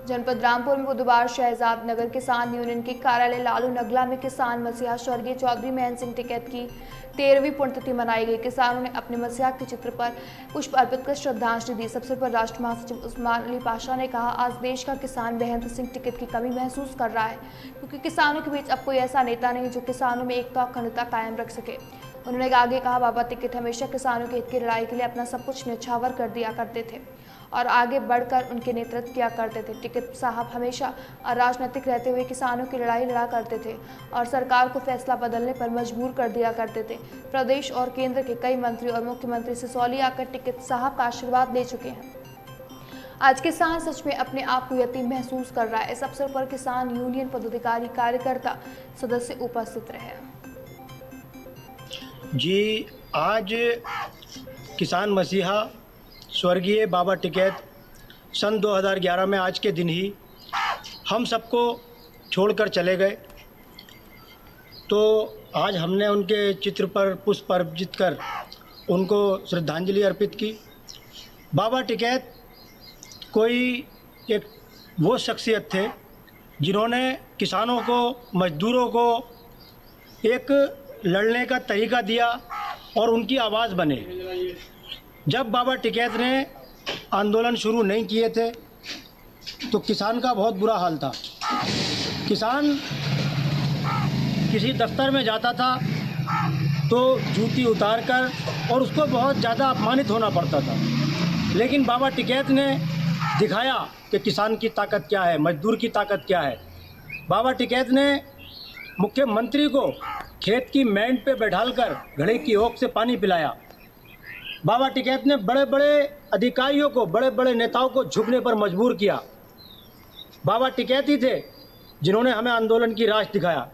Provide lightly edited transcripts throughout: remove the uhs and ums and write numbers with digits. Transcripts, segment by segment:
जनपद रामपुर में बुधवार शहजाद नगर किसान यूनियन के कार्यालय लालू नगला में किसान मसीहा स्वर्गीय चौधरी महन सिंह टिकैत की 13वीं पुण्यतिथि मनाई गई। किसानों ने अपने मसीहा के चित्र पर पुष्प अर्पित कर श्रद्धांजलि दी। इस अवसर पर राष्ट्र महासचिव उस्मान अली पाशा ने कहा, आज देश का किसान महन सिंह टिकैत की कमी महसूस कर रहा है, क्योंकि किसानों के बीच अब कोई ऐसा नेता नहीं जो किसानों में एकता और अखंडता कायम रख सके। उन्होंने आगे कहा, बाबा टिकैत हमेशा किसानों के हित की लड़ाई के लिए अपना सब कुछ न्यौछावर कर दिया करते थे और आगे बढ़कर उनके नेतृत्व किया करते थे। टिकैत साहब हमेशा अराजनीतिक रहते हुए किसानों की लड़ाई लड़ा करते थे और सरकार को फैसला बदलने पर मजबूर कर दिया करते थे। प्रदेश और केंद्र के कई मंत्री और मुख्यमंत्री सिसौली आकर टिकैत साहब का आशीर्वाद ले चुके हैं। आज किसान सच में अपने आप को यतीम महसूस कर रहा है। इस अवसर पर किसान यूनियन पदाधिकारी, कार्यकर्ता, सदस्य उपस्थित रहे। जी, आज किसान मसीहा स्वर्गीय बाबा टिकैत सन 2011 में आज के दिन ही हम सबको छोड़कर चले गए, तो आज हमने उनके चित्र पर पुष्प अर्पित कर उनको श्रद्धांजलि अर्पित की। बाबा टिकैत कोई एक वो शख्सियत थे जिन्होंने किसानों को, मजदूरों को एक लड़ने का तरीका दिया और उनकी आवाज़ बने। जब बाबा टिकैत ने आंदोलन शुरू नहीं किए थे तो किसान का बहुत बुरा हाल था। किसान किसी दफ्तर में जाता था तो जूती उतार कर और उसको बहुत ज़्यादा अपमानित होना पड़ता था, लेकिन बाबा टिकैत ने दिखाया कि किसान की ताकत क्या है, मजदूर की ताकत क्या है। बाबा टिकैत ने मुख्यमंत्री को खेत की मैंड पे बैठालकर घड़े की ओक से पानी पिलाया। बाबा टिकैत ने बड़े बड़े अधिकारियों को, बड़े बड़े नेताओं को झुकने पर मजबूर किया। बाबा टिकैत ही थे जिन्होंने हमें आंदोलन की राह दिखाया।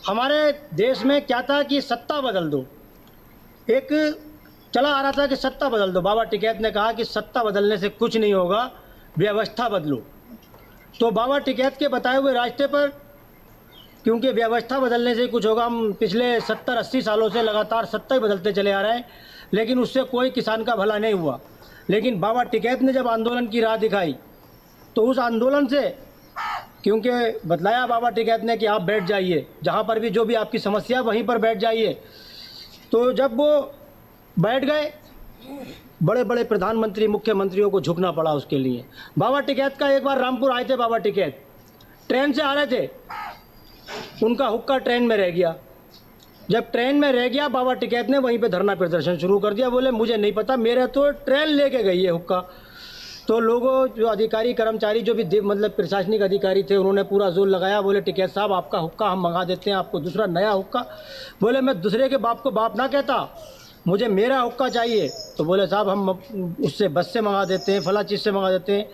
हमारे देश में क्या था कि सत्ता बदल दो, एक चला आ रहा था कि सत्ता बदल दो। बाबा टिकैत ने कहा कि सत्ता बदलने से कुछ नहीं होगा, व्यवस्था बदलो। तो बाबा टिकैत के बताए हुए रास्ते पर, क्योंकि व्यवस्था बदलने से कुछ होगा, हम पिछले 70-80 सालों से लगातार सत्ता ही बदलते चले आ रहे हैं, लेकिन उससे कोई किसान का भला नहीं हुआ। लेकिन बाबा टिकैत ने जब आंदोलन की राह दिखाई तो उस आंदोलन से, क्योंकि बतलाया बाबा टिकैत ने कि आप बैठ जाइए, जहाँ पर भी जो भी आपकी समस्या वहीं पर बैठ जाइए, तो जब वो बैठ गए, बड़े बड़े प्रधानमंत्री, मुख्यमंत्रियों को झुकना पड़ा उसके लिए। बाबा टिकैत का एक बार रामपुर आए थे बाबा टिकैत, ट्रेन से आ रहे थे, उनका हुक्का ट्रेन में रह गया। जब ट्रेन में रह गया, बाबा टिकैत ने वहीं पे धरना प्रदर्शन शुरू कर दिया। बोले मुझे नहीं पता, मेरे तो ट्रेन लेके गई है हुक्का। तो लोगों, जो अधिकारी कर्मचारी, जो भी मतलब प्रशासनिक अधिकारी थे, उन्होंने पूरा जोर लगाया। बोले टिकैत साहब, आपका हुक्का हम मंगा देते हैं, आपको दूसरा नया हुक्का। बोले मैं दूसरे के बाप को बाप ना कहता, मुझे मेरा हुक्का चाहिए। तो बोले साहब हम उससे बस से मंगा देते हैं, फला चीज़ से मंगा देते हैं।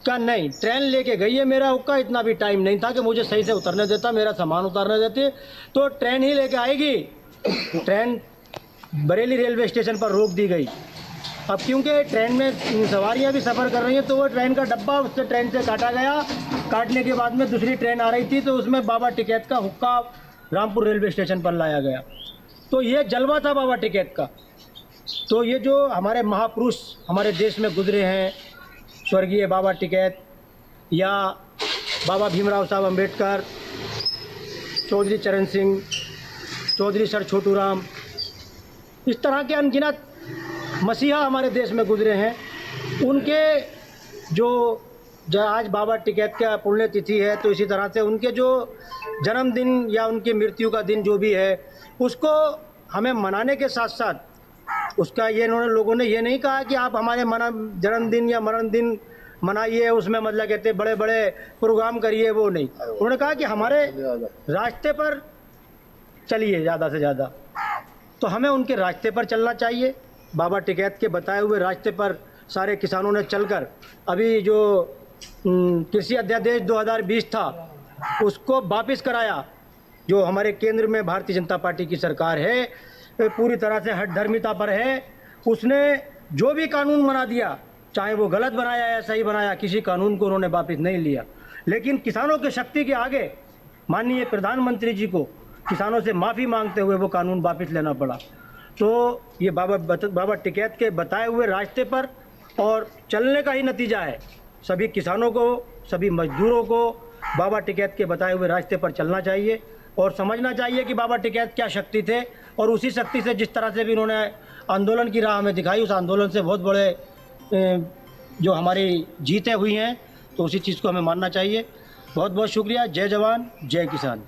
कहा नहीं, ट्रेन लेके गई है मेरा हुक्का, इतना भी टाइम नहीं था कि मुझे सही से उतरने देता, मेरा सामान उतारने देते, तो ट्रेन ही लेके आएगी। ट्रेन बरेली रेलवे स्टेशन पर रोक दी गई। अब क्योंकि ट्रेन में सवारियां भी सफ़र कर रही हैं, तो वो ट्रेन का डब्बा उससे ट्रेन से काटा गया। काटने के बाद में दूसरी ट्रेन आ रही थी, तो उसमें बाबा टिकैत का हुक्का रामपुर रेलवे स्टेशन पर लाया गया। तो ये जलवा था बाबा टिकैत का। तो ये जो हमारे महापुरुष हमारे देश में गुजरे हैं, स्वर्गीय बाबा टिकैत या बाबा भीमराव साहब अम्बेडकर, चौधरी चरण सिंह, चौधरी सर छोटू राम, इस तरह के अनगिनत मसीहा हमारे देश में गुजरे हैं। उनके जो आज बाबा टिकैत का पुण्यतिथि है, तो इसी तरह से उनके जो जन्मदिन या उनकी मृत्यु का दिन जो भी है, उसको हमें मनाने के साथ साथ उसका ये लोगों ने ये नहीं कहा कि आप हमारे जन्मदिन या मरण दिन मनाइए, उसमें मतलब कहते बड़े बड़े प्रोग्राम करिए, वो नहीं। उन्होंने कहा कि हमारे रास्ते पर चलिए ज़्यादा से ज़्यादा, तो हमें उनके रास्ते पर चलना चाहिए। बाबा टिकैत के बताए हुए रास्ते पर सारे किसानों ने चलकर अभी जो कृषि अध्यादेश 2020 था उसको वापस कराया। जो हमारे केंद्र में भारतीय जनता पार्टी की सरकार है, पूरी तरह से हठधर्मिता पर है। उसने जो भी कानून बना दिया, चाहे वो गलत बनाया या सही बनाया, किसी कानून को उन्होंने वापस नहीं लिया। लेकिन किसानों की शक्ति के आगे माननीय प्रधानमंत्री जी को किसानों से माफ़ी मांगते हुए वो कानून वापस लेना पड़ा। तो ये बाबा टिकैत के बताए हुए रास्ते पर और चलने का ही नतीजा है सभी किसानों को, सभी मजदूरों को बाबा टिकैत के बताए हुए रास्ते पर चलना चाहिए और समझना चाहिए कि बाबा टिकैत क्या शक्ति थे, और उसी शक्ति से जिस तरह से भी उन्होंने आंदोलन की राह हमें दिखाई, उस आंदोलन से बहुत बड़े जो हमारी जीतें हुई हैं, तो उसी चीज़ को हमें मानना चाहिए। बहुत बहुत शुक्रिया। जय जवान, जय किसान।